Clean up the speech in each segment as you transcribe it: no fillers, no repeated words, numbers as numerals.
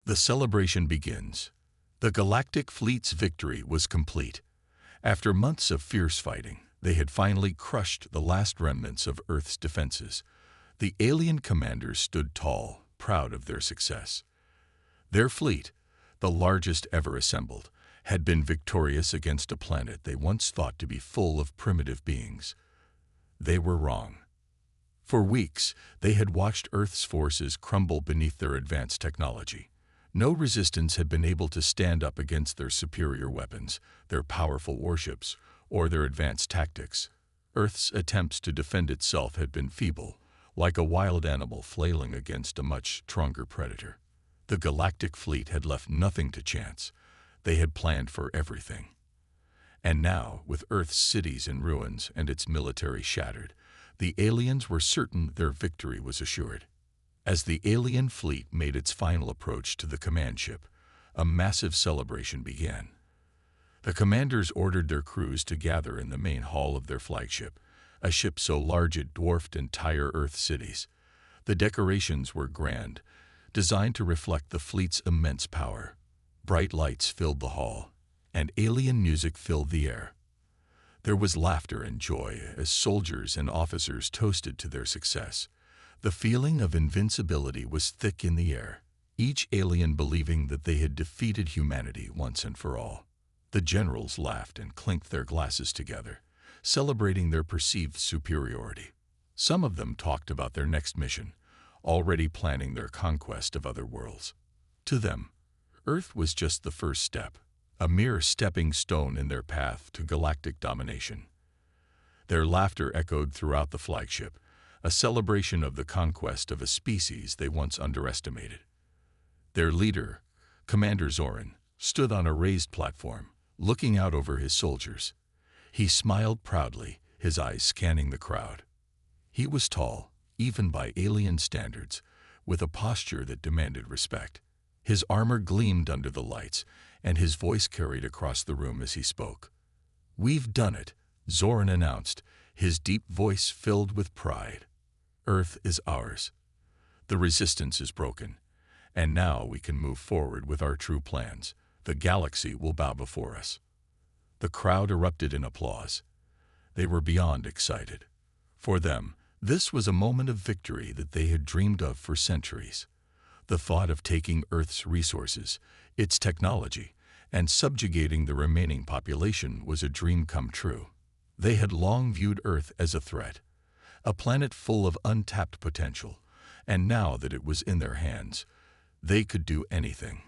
The celebration begins. The Galactic Fleet's victory was complete. After months of fierce fighting, they had finally crushed the last remnants of Earth's defenses. The alien commanders stood tall, proud of their success. Their fleet, the largest ever assembled, had been victorious against a planet they once thought to be full of primitive beings. They were wrong. For weeks, they had watched Earth's forces crumble beneath their advanced technology. No resistance had been able to stand up against their superior weapons, their powerful warships, or their advanced tactics. Earth's attempts to defend itself had been feeble, like a wild animal flailing against a much stronger predator. The Galactic Fleet had left nothing to chance. They had planned for everything. And now, with Earth's cities in ruins and its military shattered, the aliens were certain their victory was assured. As the alien fleet made its final approach to the command ship, a massive celebration began. The commanders ordered their crews to gather in the main hall of their flagship, a ship so large it dwarfed entire Earth cities. The decorations were grand, designed to reflect the fleet's immense power. Bright lights filled the hall, and alien music filled the air. There was laughter and joy as soldiers and officers toasted to their success. The feeling of invincibility was thick in the air, each alien believing that they had defeated humanity once and for all. The generals laughed and clinked their glasses together, celebrating their perceived superiority. Some of them talked about their next mission, already planning their conquest of other worlds. To them, Earth was just the first step, a mere stepping stone in their path to galactic domination. Their laughter echoed throughout the flagship, a celebration of the conquest of a species they once underestimated. Their leader, Commander Zoran, stood on a raised platform, looking out over his soldiers. He smiled proudly, his eyes scanning the crowd. He was tall, even by alien standards, with a posture that demanded respect. His armor gleamed under the lights, and his voice carried across the room as he spoke. "We've done it," Zoran announced, his deep voice filled with pride. "Earth is ours. The resistance is broken, and now we can move forward with our true plans. The galaxy will bow before us." The crowd erupted in applause. They were beyond excited. For them, this was a moment of victory that they had dreamed of for centuries. The thought of taking Earth's resources, its technology, and subjugating the remaining population was a dream come true. They had long viewed Earth as a threat, a planet full of untapped potential, and now that it was in their hands, they could do anything.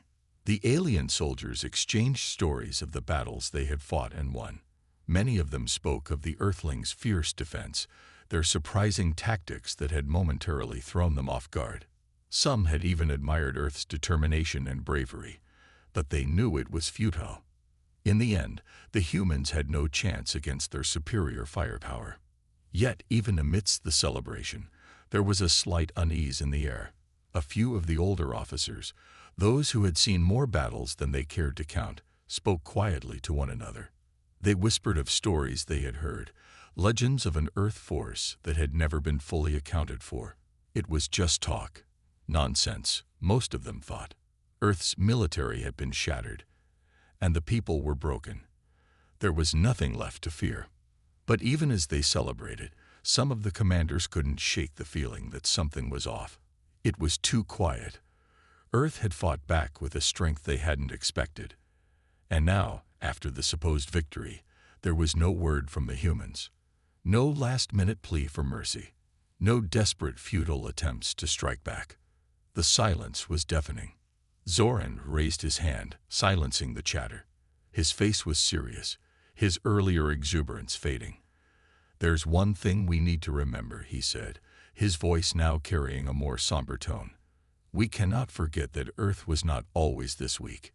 The alien soldiers exchanged stories of the battles they had fought and won. Many of them spoke of the Earthlings' fierce defense, their surprising tactics that had momentarily thrown them off guard. Some had even admired Earth's determination and bravery, but they knew it was futile. In the end, the humans had no chance against their superior firepower. Yet, even amidst the celebration, there was a slight unease in the air. A few of the older officers, those who had seen more battles than they cared to count, spoke quietly to one another. They whispered of stories they had heard, legends of an Earth force that had never been fully accounted for. It was just talk. Nonsense, most of them thought. Earth's military had been shattered, and the people were broken. There was nothing left to fear. But even as they celebrated, some of the commanders couldn't shake the feeling that something was off. It was too quiet. Earth had fought back with a strength they hadn't expected. And now, after the supposed victory, there was no word from the humans. No last-minute plea for mercy. No desperate, futile attempts to strike back. The silence was deafening. Zoran raised his hand, silencing the chatter. His face was serious, his earlier exuberance fading. "There's one thing we need to remember," he said, his voice now carrying a more somber tone. "We cannot forget that Earth was not always this weak.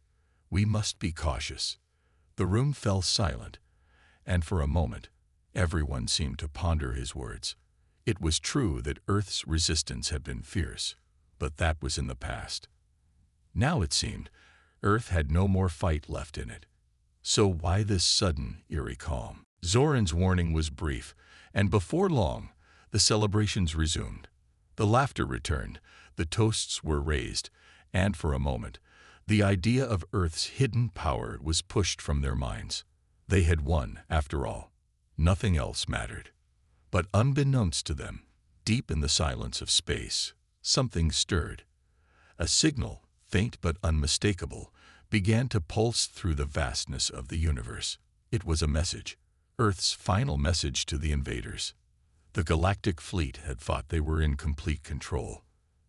We must be cautious." The room fell silent, and for a moment, everyone seemed to ponder his words. It was true that Earth's resistance had been fierce, but that was in the past. Now it seemed Earth had no more fight left in it. So why this sudden, eerie calm? Zoran's warning was brief, and before long, the celebrations resumed. The laughter returned, the toasts were raised, and for a moment, The idea of Earth's hidden power was pushed from their minds. They had won, after all. Nothing else mattered. But unbeknownst to them, deep in the silence of space, something stirred. A signal, faint but unmistakable, began to pulse through the vastness of the universe. It was a message, Earth's final message to the invaders. The Galactic Fleet had thought they were in complete control.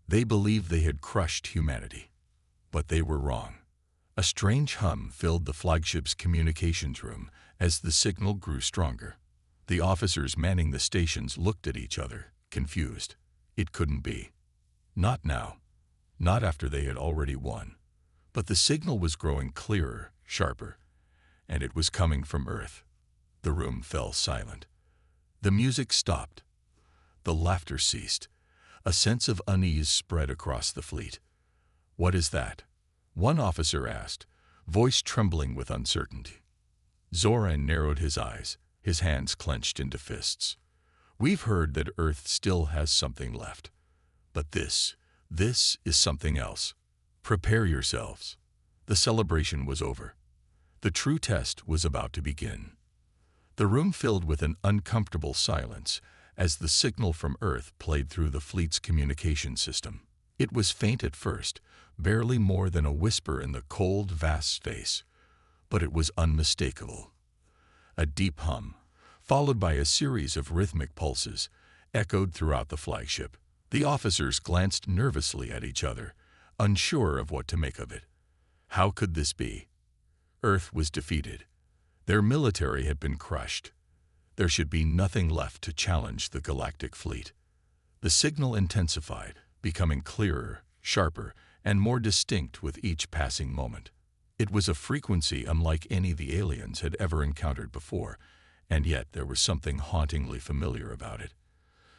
They believed they had crushed humanity. But they were wrong. A strange hum filled the flagship's communications room as the signal grew stronger. The officers manning the stations looked at each other, confused. It couldn't be. Not now. Not after they had already won. But the signal was growing clearer, sharper, and it was coming from Earth. The room fell silent. The music stopped. The laughter ceased. A sense of unease spread across the fleet. "What is that?" one officer asked, voice trembling with uncertainty. Zoran narrowed his eyes, his hands clenched into fists. "We've heard that Earth still has something left. But this is something else. Prepare yourselves." The celebration was over. The true test was about to begin. The room filled with an uncomfortable silence as the signal from Earth played through the fleet's communication system. It was faint at first, barely more than a whisper in the cold, vast space, but it was unmistakable. A deep hum, followed by a series of rhythmic pulses, echoed throughout the flagship. The officers glanced nervously at each other, unsure of what to make of it. How could this be? Earth was defeated. Their military had been crushed. There should be nothing left to challenge the Galactic Fleet. The signal intensified, becoming clearer, sharper, and more distinct with each passing moment. It was a frequency unlike any the aliens had ever encountered before, and yet there was something hauntingly familiar about it.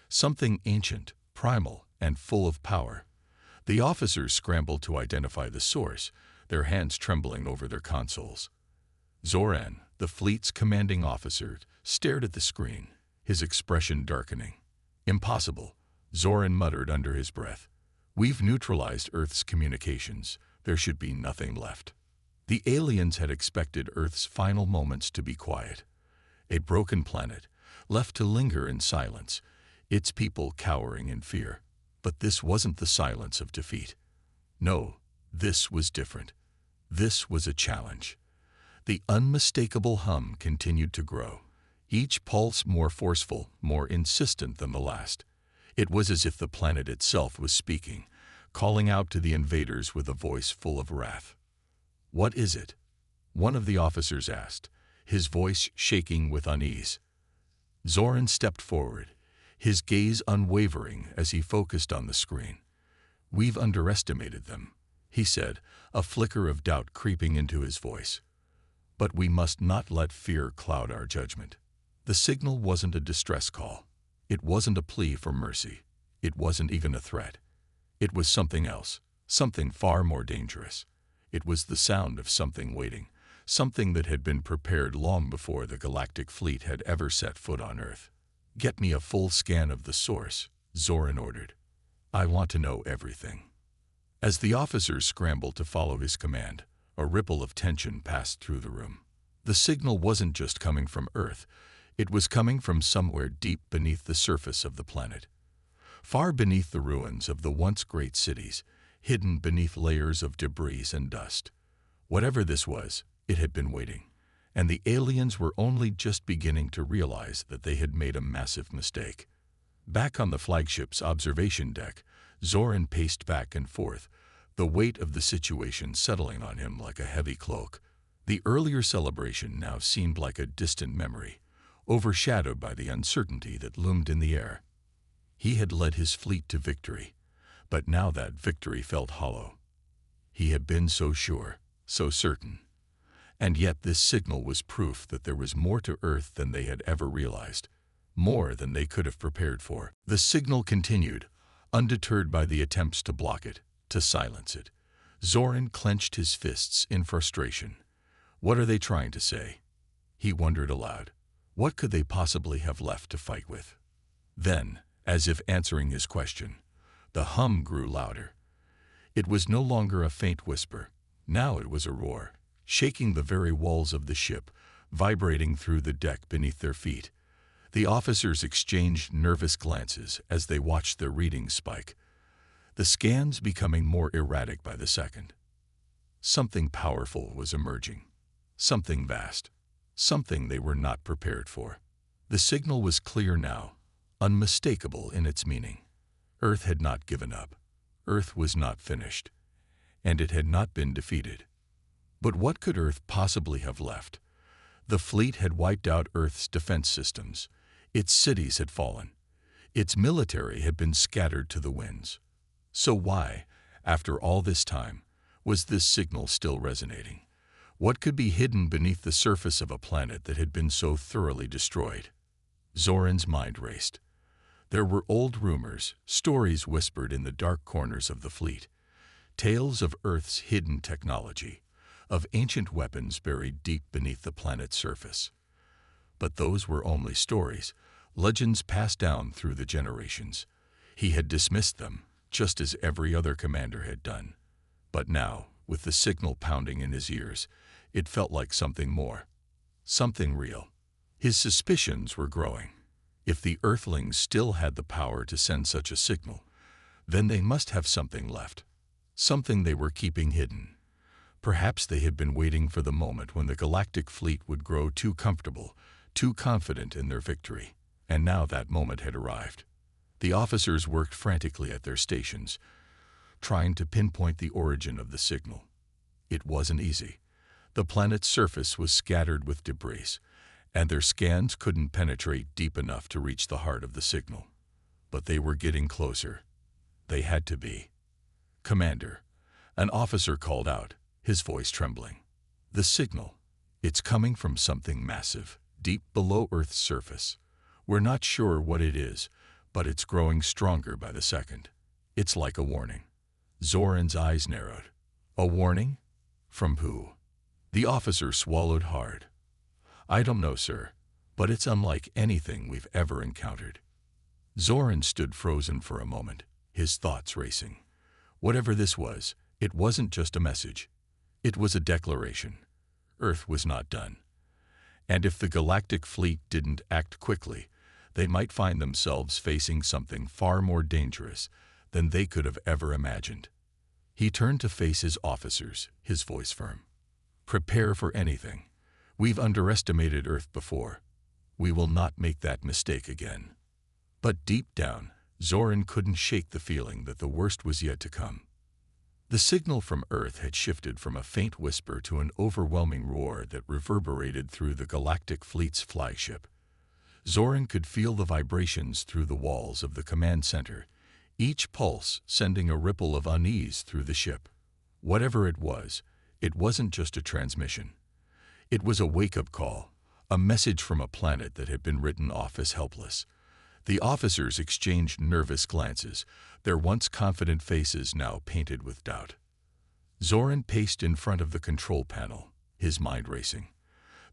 Something ancient, primal, and full of power. The officers scrambled to identify the source, their hands trembling over their consoles. Zoran, the fleet's commanding officer, stared at the screen, his expression darkening. "Impossible," Zoran muttered under his breath. "We've neutralized Earth's communications. There should be nothing left." The aliens had expected Earth's final moments to be quiet. A broken planet, left to linger in silence, its people cowering in fear. But this wasn't the silence of defeat. No, this was different. This was a challenge. The unmistakable hum continued to grow, each pulse more forceful, more insistent than the last. It was as if the planet itself was speaking, calling out to the invaders with a voice full of wrath. "What is it?" one of the officers asked, his voice shaking with unease. Zoran stepped forward, his gaze unwavering as he focused on the screen. "We've underestimated them," he said, a flicker of doubt creeping into his voice. "But we must not let fear cloud our judgment." The signal wasn't a distress call. It wasn't a plea for mercy. It wasn't even a threat. It was something else, something far more dangerous. It was the sound of something waiting, something that had been prepared long before the Galactic Fleet had ever set foot on Earth. "Get me a full scan of the source," Zoran ordered. "I want to know everything." As the officers scrambled to follow his command, a ripple of tension passed through the room. The signal wasn't just coming from Earth. It was coming from somewhere deep beneath the surface of the planet. Far beneath the ruins of the once great cities, hidden beneath layers of debris and dust. Whatever this was, it had been waiting, and the aliens were only just beginning to realize that they had made a massive mistake. Back on the flagship's observation deck, Zoran paced back and forth, the weight of the situation settling on him like a heavy cloak. The earlier celebration now seemed like a distant memory, overshadowed by the uncertainty that loomed in the air. He had led his fleet to victory, but now that victory felt hollow. He had been so sure, so certain. And yet this signal was proof that there was more to Earth than they had ever realized, more than they could have prepared for. The signal continued, undeterred by the attempts to block it, to silence it. Zoran clenched his fists in frustration. What are they trying to say? He wondered aloud. What could they possibly have left to fight with? Then, as if answering his question, the hum grew louder. It was no longer a faint whisper. Now it was a roar, shaking the very walls of the ship, vibrating through the deck beneath their feet. The officers exchanged nervous glances as they watched their readings spike, the scans becoming more erratic by the second. Something powerful was emerging, something vast, something they were not prepared for. The signal was clear now, unmistakable in its meaning. Earth had not given up. Earth was not finished, and it had not been defeated. But what could Earth possibly have left? The fleet had wiped out Earth's defense systems. Its cities had fallen. Its military had been scattered to the winds. So why, after all this time, was this signal still resonating? What could be hidden beneath the surface of a planet that had been so thoroughly destroyed? Zoran's mind raced. There were old rumors, stories whispered in the dark corners of the fleet, tales of Earth's hidden technology, of ancient weapons buried deep beneath the planet's surface. But those were only stories, legends passed down through the generations. He had dismissed them, just as every other commander had done. But now, with the signal pounding in his ears, it felt like something more, something real. His suspicions were growing. If the Earthlings still had the power to send such a signal, then they must have something left, something they were keeping hidden. Perhaps they had been waiting for the moment when the galactic fleet would grow too comfortable, too confident in their victory, and now that moment had arrived. The officers worked frantically at their stations, trying to pinpoint the origin of the signal. It wasn't easy. The planet's surface was scattered with debris, and their scans couldn't penetrate deep enough to reach the heart of the signal. But they were getting closer. They had to be. "Commander," an officer called out, his voice trembling. "The signal. It's coming from something massive, deep below Earth's surface. We're not sure what it is, but it's growing stronger by the second. It's like a warning." Zoran's eyes narrowed. "A warning? From who?" The officer swallowed hard. "I don't know, sir, but it's unlike anything we've ever encountered." Zoran stood frozen for a moment, his thoughts racing. Whatever this was, it wasn't just a message. It was a declaration. Earth was not done. And if the galactic fleet didn't act quickly, they might find themselves facing something far more dangerous than they could have ever imagined. He turned to face his officers, his voice firm. "Prepare for anything. We've underestimated Earth before. We will not make that mistake again." But deep down, Zoran couldn't shake the feeling that the worst was yet to come. The signal from Earth had shifted from a faint whisper to an overwhelming roar that reverberated through the galactic fleet's flagship. Zoran could feel the vibrations through the walls of the command center, each pulse sending a ripple of unease through the ship. Whatever it wasn't just a transmission. It was a wake-up call, a message from a planet that had been written off as helpless. The officers exchanged nervous glances, their once confident faces now painted with doubt. Zoran paced in front of the control panel, his mind racing.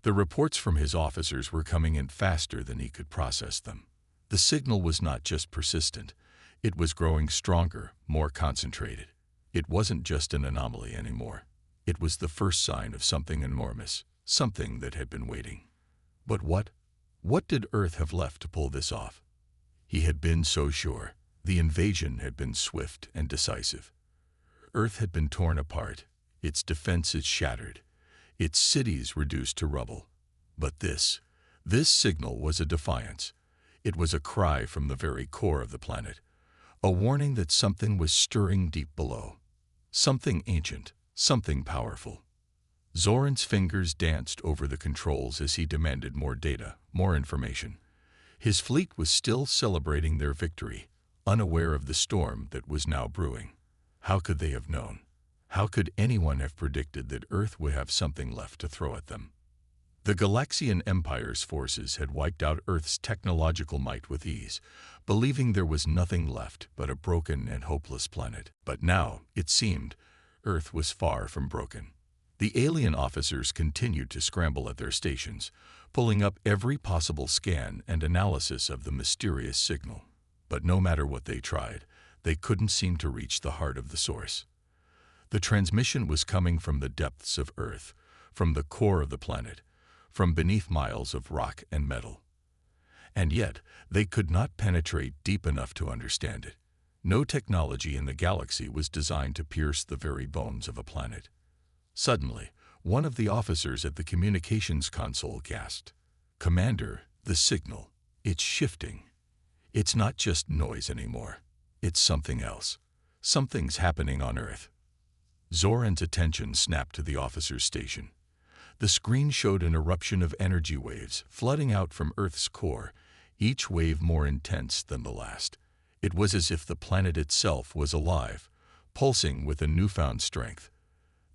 The reports from his officers were coming in faster than he could process them. The signal was not just persistent, it was growing stronger, more concentrated. It wasn't just an anomaly anymore. It was the first sign of something enormous, something that had been waiting. But what? What did Earth have left to pull this off? He had been so sure. The invasion had been swift and decisive. Earth had been torn apart, its defenses shattered, its cities reduced to rubble. But this signal was a defiance. It was a cry from the very core of the planet, a warning that something was stirring deep below. Something ancient, something powerful. Zoran's fingers danced over the controls as he demanded more data, more information. His fleet was still celebrating their victory, unaware of the storm that was now brewing. How could they have known? How could anyone have predicted that Earth would have something left to throw at them? The Galaxian Empire's forces had wiped out Earth's technological might with ease, believing there was nothing left but a broken and hopeless planet. But now, it seemed, Earth was far from broken. The alien officers continued to scramble at their stations, pulling up every possible scan and analysis of the mysterious signal. But no matter what they tried, they couldn't seem to reach the heart of the source. The transmission was coming from the depths of Earth, from the core of the planet, from beneath miles of rock and metal. And yet, they could not penetrate deep enough to understand it. No technology in the galaxy was designed to pierce the very bones of a planet. Suddenly, one of the officers at the communications console gasped. "Commander, the signal. It's shifting. It's not just noise anymore. It's something else. Something's happening on Earth." Zoran's attention snapped to the officer's station. The screen showed an eruption of energy waves flooding out from Earth's core, each wave more intense than the last. It was as if the planet itself was alive, pulsing with a newfound strength.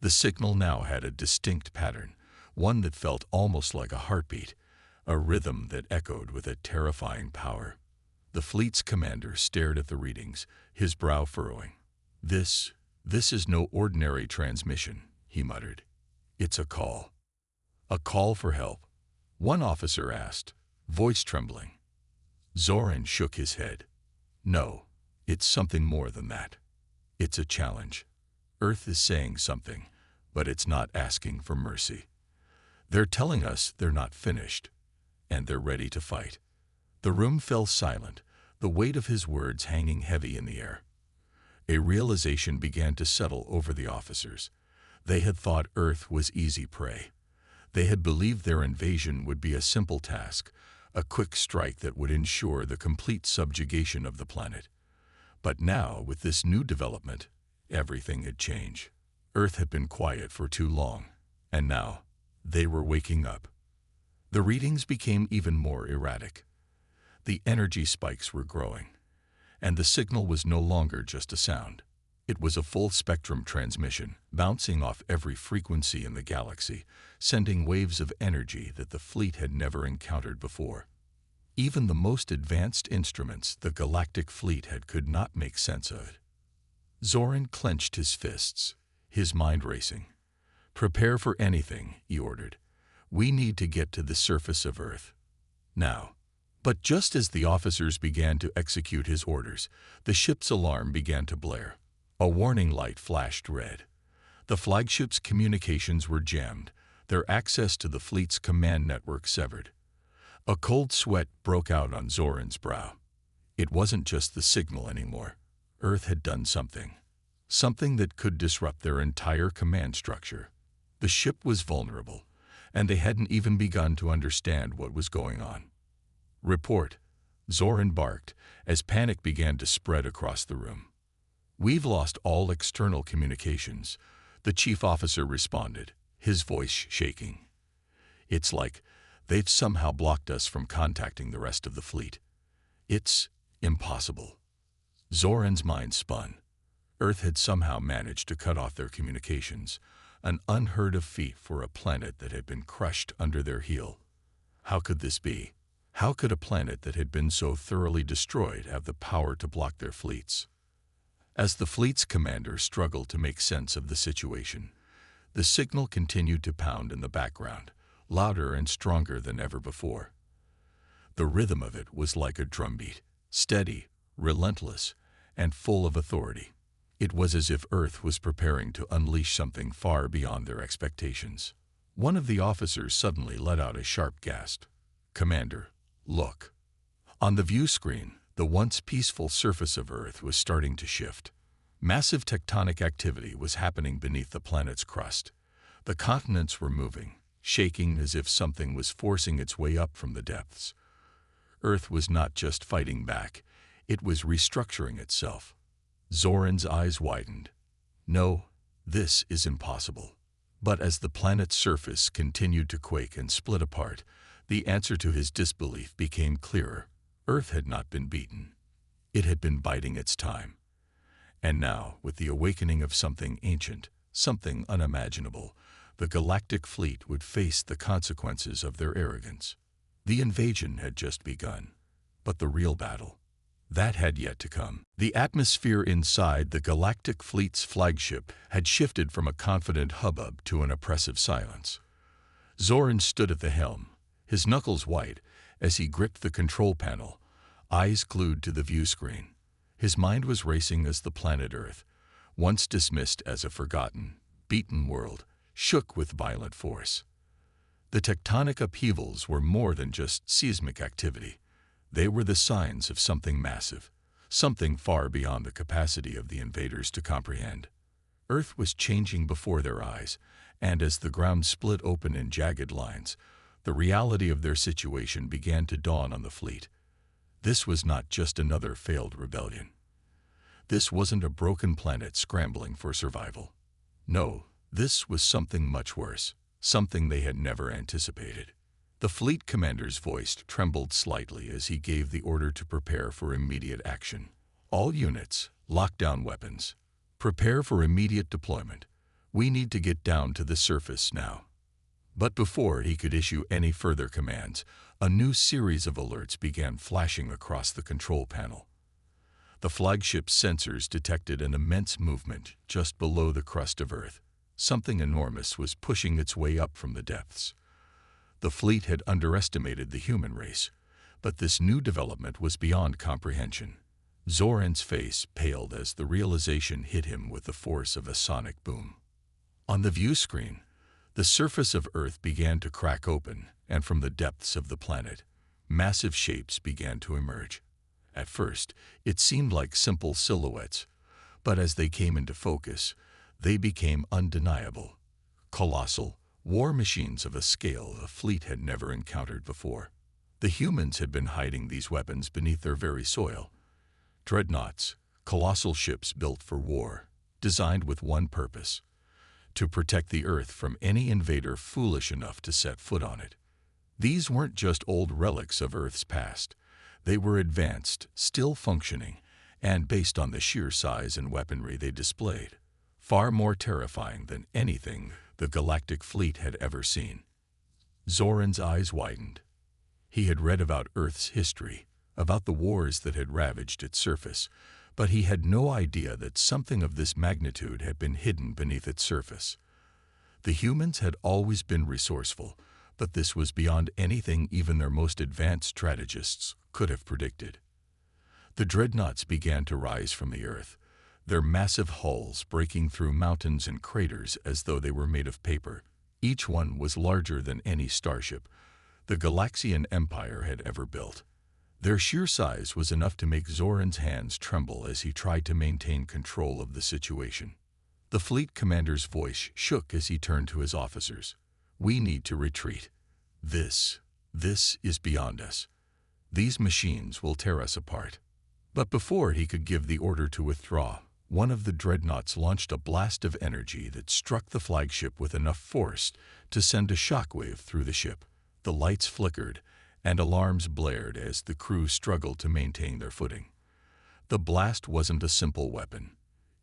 The signal now had a distinct pattern, one that felt almost like a heartbeat, a rhythm that echoed with a terrifying power. The fleet's commander stared at the readings, his brow furrowing. This is no ordinary transmission," he muttered. "It's a call. A call for help." One officer asked, voice trembling. Zoran shook his head. "No, it's something more than that. It's a challenge. Earth is saying something, but it's not asking for mercy. They're telling us they're not finished, and they're ready to fight." The room fell silent, the weight of his words hanging heavy in the air. A realization began to settle over the officers. They had thought Earth was easy prey. They had believed their invasion would be a simple task, a quick strike that would ensure the complete subjugation of the planet. But now, with this new development, everything had changed. Earth had been quiet for too long, and now they were waking up. The readings became even more erratic. The energy spikes were growing, and the signal was no longer just a sound. It was a full-spectrum transmission, bouncing off every frequency in the galaxy, sending waves of energy that the fleet had never encountered before. Even the most advanced instruments the Galactic Fleet could not make sense of it. Zoran clenched his fists, his mind racing. "Prepare for anything," he ordered. "We need to get to the surface of Earth. Now." But just as the officers began to execute his orders, the ship's alarm began to blare. A warning light flashed red. The flagship's communications were jammed, their access to the fleet's command network severed. A cold sweat broke out on Zoran's brow. It wasn't just the signal anymore. Earth had done something. Something that could disrupt their entire command structure. The ship was vulnerable, and they hadn't even begun to understand what was going on. "Report," Zoran barked as panic began to spread across the room. "We've lost all external communications," the chief officer responded, his voice shaking. "It's like they've somehow blocked us from contacting the rest of the fleet. It's impossible." Zoran's mind spun. Earth had somehow managed to cut off their communications, an unheard-of feat for a planet that had been crushed under their heel. How could this be? How could a planet that had been so thoroughly destroyed have the power to block their fleets? As the fleet's commander struggled to make sense of the situation, the signal continued to pound in the background, louder and stronger than ever before. The rhythm of it was like a drumbeat, steady, relentless, and full of authority. It was as if Earth was preparing to unleash something far beyond their expectations. One of the officers suddenly let out a sharp gasp. "Commander, look." On the view screen, the once peaceful surface of Earth was starting to shift. Massive tectonic activity was happening beneath the planet's crust. The continents were moving, shaking as if something was forcing its way up from the depths. Earth was not just fighting back, it was restructuring itself. Zoran's eyes widened. No, this is impossible. But as the planet's surface continued to quake and split apart, the answer to his disbelief became clearer. Earth had not been beaten. It had been biding its time. And now, with the awakening of something ancient, something unimaginable, the Galactic Fleet would face the consequences of their arrogance. The invasion had just begun, but the real battle, that had yet to come. The atmosphere inside the Galactic Fleet's flagship had shifted from a confident hubbub to an oppressive silence. Zoran stood at the helm, his knuckles white as he gripped the control panel, eyes glued to the view screen. His mind was racing as the planet Earth, once dismissed as a forgotten, beaten world, shook with violent force. The tectonic upheavals were more than just seismic activity. They were the signs of something massive, something far beyond the capacity of the invaders to comprehend. Earth was changing before their eyes, and as the ground split open in jagged lines, the reality of their situation began to dawn on the fleet. This was not just another failed rebellion. This wasn't a broken planet scrambling for survival. No, this was something much worse, something they had never anticipated. The fleet commander's voice trembled slightly as he gave the order to prepare for immediate action. All units, lock down weapons. Prepare for immediate deployment. We need to get down to the surface now. But before he could issue any further commands, a new series of alerts began flashing across the control panel. The flagship's sensors detected an immense movement just below the crust of Earth. Something enormous was pushing its way up from the depths. The fleet had underestimated the human race, but this new development was beyond comprehension. Zoran's face paled as the realization hit him with the force of a sonic boom. On the view screen, the surface of Earth began to crack open, and from the depths of the planet, massive shapes began to emerge. At first, it seemed like simple silhouettes, but as they came into focus, they became undeniable. Colossal, war machines of a scale the fleet had never encountered before. The humans had been hiding these weapons beneath their very soil. Dreadnoughts, colossal ships built for war, designed with one purpose: to protect the Earth from any invader foolish enough to set foot on it. These weren't just old relics of Earth's past. They were advanced, still functioning, and based on the sheer size and weaponry they displayed, far more terrifying than anything the Galactic Fleet had ever seen. Zoran's eyes widened. He had read about Earth's history, about the wars that had ravaged its surface, but he had no idea that something of this magnitude had been hidden beneath its surface. The humans had always been resourceful, but this was beyond anything even their most advanced strategists could have predicted. The dreadnoughts began to rise from the Earth, their massive hulls breaking through mountains and craters as though they were made of paper. Each one was larger than any starship the Galaxian Empire had ever built. Their sheer size was enough to make Zoran's hands tremble as he tried to maintain control of the situation. The fleet commander's voice shook as he turned to his officers. "We need to retreat. This is beyond us. These machines will tear us apart." But before he could give the order to withdraw, one of the dreadnoughts launched a blast of energy that struck the flagship with enough force to send a shockwave through the ship. The lights flickered, and alarms blared as the crew struggled to maintain their footing. The blast wasn't a simple weapon.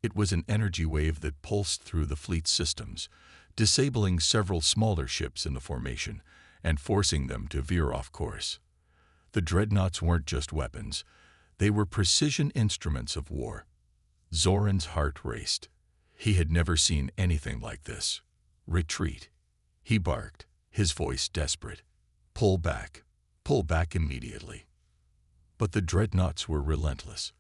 It was an energy wave that pulsed through the fleet's systems, disabling several smaller ships in the formation and forcing them to veer off course. The dreadnoughts weren't just weapons. They were precision instruments of war. Zoran's heart raced. He had never seen anything like this. "Retreat," he barked, his voice desperate. Pull back immediately." But the dreadnoughts were relentless.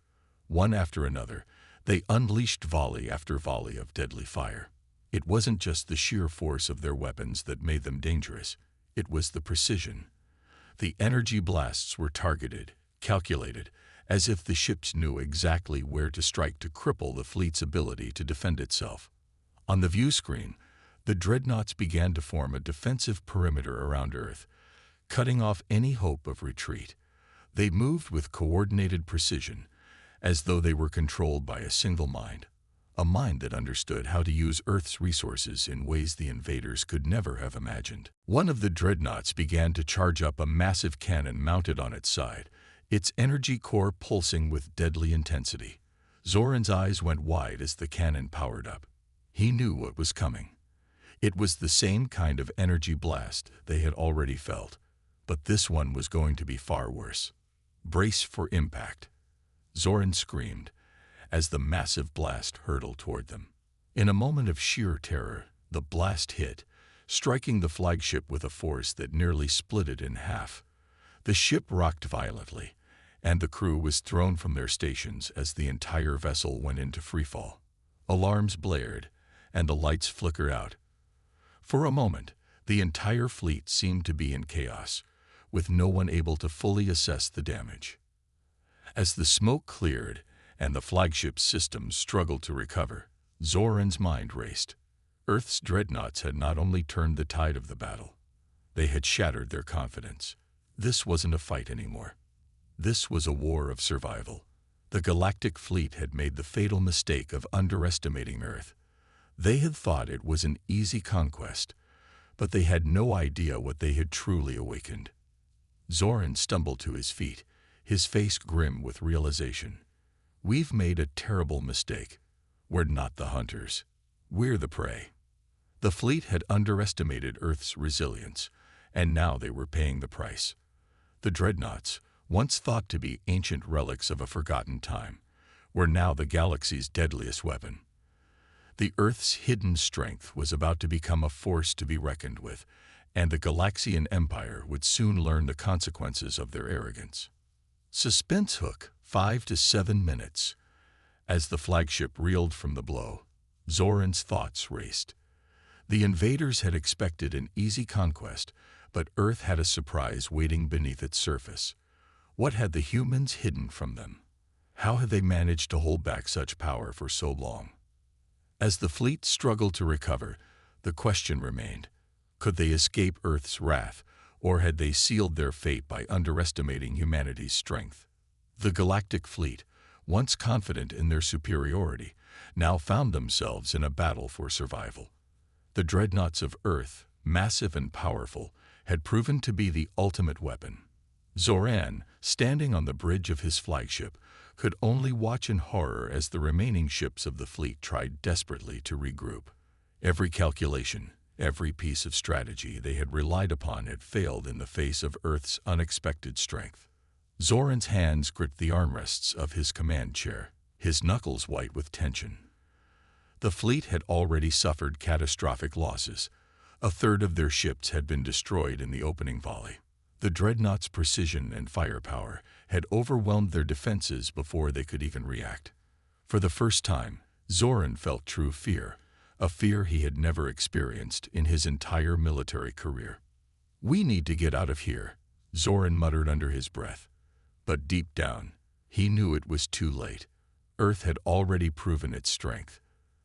One after another, they unleashed volley after volley of deadly fire. It wasn't just the sheer force of their weapons that made them dangerous. It was the precision. The energy blasts were targeted, calculated, as if the ships knew exactly where to strike to cripple the fleet's ability to defend itself. On the view screen, the dreadnoughts began to form a defensive perimeter around Earth, cutting off any hope of retreat. They moved with coordinated precision, as though they were controlled by a single mind, a mind that understood how to use Earth's resources in ways the invaders could never have imagined. One of the dreadnoughts began to charge up a massive cannon mounted on its side, its energy core pulsing with deadly intensity. Zoran's eyes went wide as the cannon powered up. He knew what was coming. It was the same kind of energy blast they had already felt, but this one was going to be far worse. "Brace for impact," Zoran screamed as the massive blast hurtled toward them. In a moment of sheer terror, the blast hit, striking the flagship with a force that nearly split it in half. The ship rocked violently, and the crew was thrown from their stations as the entire vessel went into freefall. Alarms blared, and the lights flickered out. For a moment, the entire fleet seemed to be in chaos, with no one able to fully assess the damage. As the smoke cleared and the flagship's systems struggled to recover, Zoran's mind raced. Earth's dreadnoughts had not only turned the tide of the battle, they had shattered their confidence. This wasn't a fight anymore. This was a war of survival. The Galactic Fleet had made the fatal mistake of underestimating Earth. They had thought it was an easy conquest, but they had no idea what they had truly awakened. Zoran stumbled to his feet, his face grim with realization. We've made a terrible mistake. We're not the hunters. We're the prey. The fleet had underestimated Earth's resilience, and now they were paying the price. The dreadnoughts, once thought to be ancient relics of a forgotten time, were now the galaxy's deadliest weapon. The Earth's hidden strength was about to become a force to be reckoned with, and the Galaxian Empire would soon learn the consequences of their arrogance. Suspense hook, 5 to 7 minutes. As the flagship reeled from the blow, Zoran's thoughts raced. The invaders had expected an easy conquest, but Earth had a surprise waiting beneath its surface. What had the humans hidden from them? How had they managed to hold back such power for so long? As the fleet struggled to recover, the question remained, could they escape Earth's wrath, or had they sealed their fate by underestimating humanity's strength? The Galactic Fleet, once confident in their superiority, now found themselves in a battle for survival. The dreadnoughts of Earth, massive and powerful, had proven to be the ultimate weapon. Zoran, standing on the bridge of his flagship, could only watch in horror as the remaining ships of the fleet tried desperately to regroup. Every calculation, every piece of strategy they had relied upon had failed in the face of Earth's unexpected strength. Zoran's hands gripped the armrests of his command chair, his knuckles white with tension. The fleet had already suffered catastrophic losses. A third of their ships had been destroyed in the opening volley. The dreadnoughts' precision and firepower had overwhelmed their defenses before they could even react. For the first time, Zoran felt true fear, a fear he had never experienced in his entire military career. "We need to get out of here," Zoran muttered under his breath. But deep down, he knew it was too late. Earth had already proven its strength.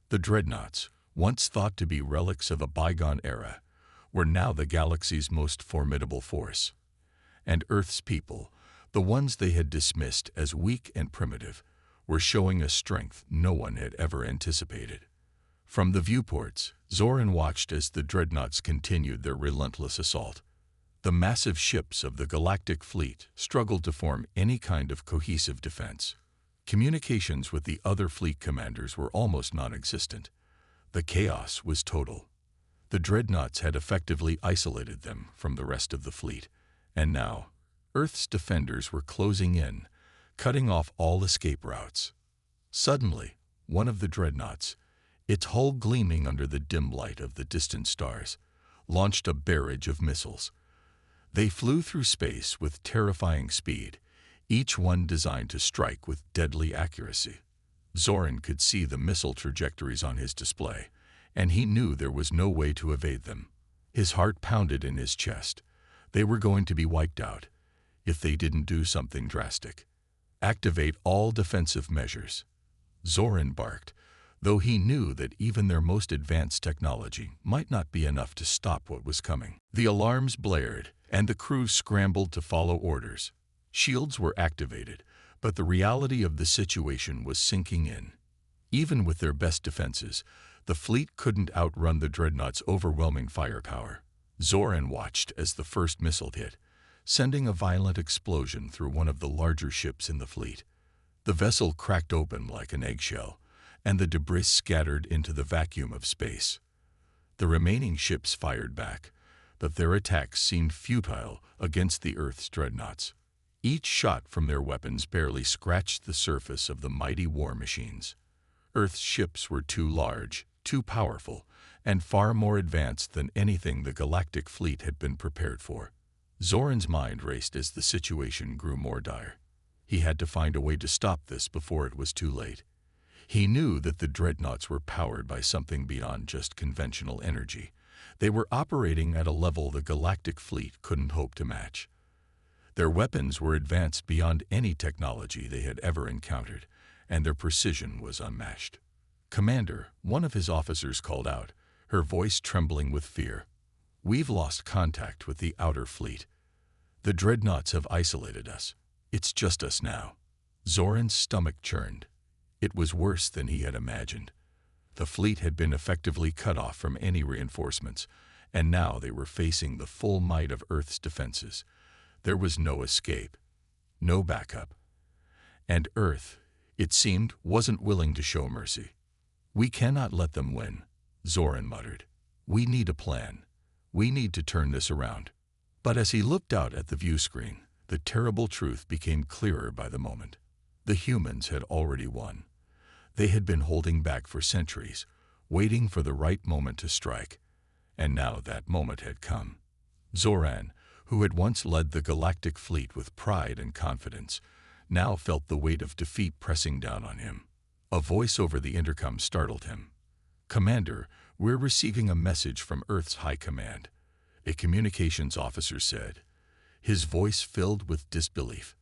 The dreadnoughts, once thought to be relics of a bygone era, were now the galaxy's most formidable force. And Earth's people, the ones they had dismissed as weak and primitive, were showing a strength no one had ever anticipated. From the viewports, Zoran watched as the dreadnoughts continued their relentless assault. The massive ships of the Galactic Fleet struggled to form any kind of cohesive defense. Communications with the other fleet commanders were almost non-existent. The chaos was total. The dreadnoughts had effectively isolated them from the rest of the fleet, and now Earth's defenders were closing in, cutting off all escape routes. Suddenly, one of the dreadnoughts, its hull gleaming under the dim light of the distant stars, launched a barrage of missiles. They flew through space with terrifying speed, each one designed to strike with deadly accuracy. Zoran could see the missile trajectories on his display, and he knew there was no way to evade them. His heart pounded in his chest. They were going to be wiped out, if they didn't do something drastic. Activate all defensive measures. Zoran barked, though he knew that even their most advanced technology might not be enough to stop what was coming. The alarms blared, and the crew scrambled to follow orders. Shields were activated, but the reality of the situation was sinking in. Even with their best defenses, the fleet couldn't outrun the dreadnoughts' overwhelming firepower. Zoran watched as the first missile hit, sending a violent explosion through one of the larger ships in the fleet. The vessel cracked open like an eggshell, and the debris scattered into the vacuum of space. The remaining ships fired back, but their attacks seemed futile against the Earth's dreadnoughts. Each shot from their weapons barely scratched the surface of the mighty war machines. Earth's ships were too large, too powerful, and far more advanced than anything the Galactic Fleet had been prepared for. Zoran's mind raced as the situation grew more dire. He had to find a way to stop this before it was too late. He knew that the Dreadnoughts were powered by something beyond just conventional energy. They were operating at a level the Galactic Fleet couldn't hope to match. Their weapons were advanced beyond any technology they had ever encountered, and their precision was unmatched. "Commander," one of his officers called out, her voice trembling with fear. "We've lost contact with the outer fleet. The Dreadnoughts have isolated us. It's just us now." Zoran's stomach churned. It was worse than he had imagined. The fleet had been effectively cut off from any reinforcements, and now they were facing the full might of Earth's defenses. There was no escape, no backup. And Earth, it seemed, wasn't willing to show mercy. "We cannot let them win," Zoran muttered. "We need a plan. We need to turn this around." But as he looked out at the view screen, the terrible truth became clearer by the moment. The humans had already won. They had been holding back for centuries, waiting for the right moment to strike. And now that moment had come. Zoran, who had once led the Galactic Fleet with pride and confidence, now felt the weight of defeat pressing down on him. A voice over the intercom startled him. "Commander, we're receiving a message from Earth's High Command," a communications officer said, his voice filled with disbelief.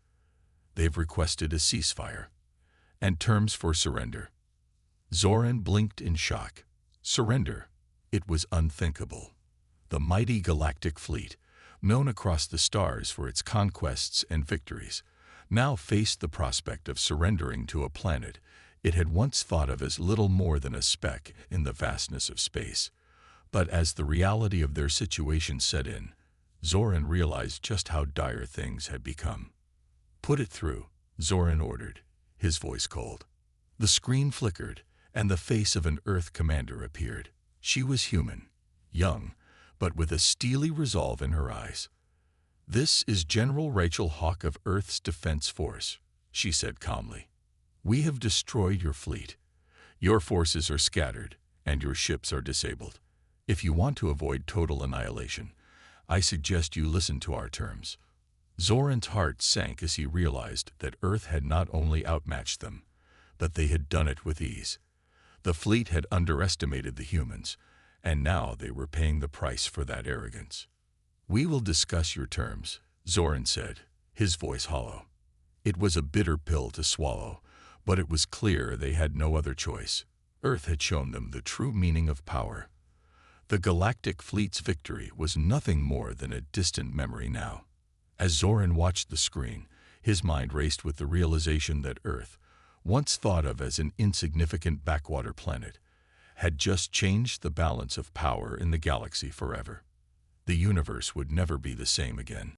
"They've requested a ceasefire and terms for surrender." Zoran blinked in shock. Surrender? It was unthinkable. The mighty Galactic Fleet, known across the stars for its conquests and victories, now faced the prospect of surrendering to a planet it had once thought of as little more than a speck in the vastness of space. But as the reality of their situation set in, Zoran realized just how dire things had become. "Put it through," Zoran ordered, his voice cold. The screen flickered, and the face of an Earth commander appeared. She was human, young, but with a steely resolve in her eyes. "This is General Rachel Hawk of Earth's Defense Force," she said calmly. "We have destroyed your fleet. Your forces are scattered, and your ships are disabled. If you want to avoid total annihilation, I suggest you listen to our terms." Zoran's heart sank as he realized that Earth had not only outmatched them, but they had done it with ease. The fleet had underestimated the humans, and now they were paying the price for that arrogance. "We will discuss your terms," Zoran said, his voice hollow. It was a bitter pill to swallow, but it was clear they had no other choice. Earth had shown them the true meaning of power. The Galactic Fleet's victory was nothing more than a distant memory now. As Zoran watched the screen, his mind raced with the realization that Earth, once thought of as an insignificant backwater planet, had just changed the balance of power in the galaxy forever. The universe would never be the same again.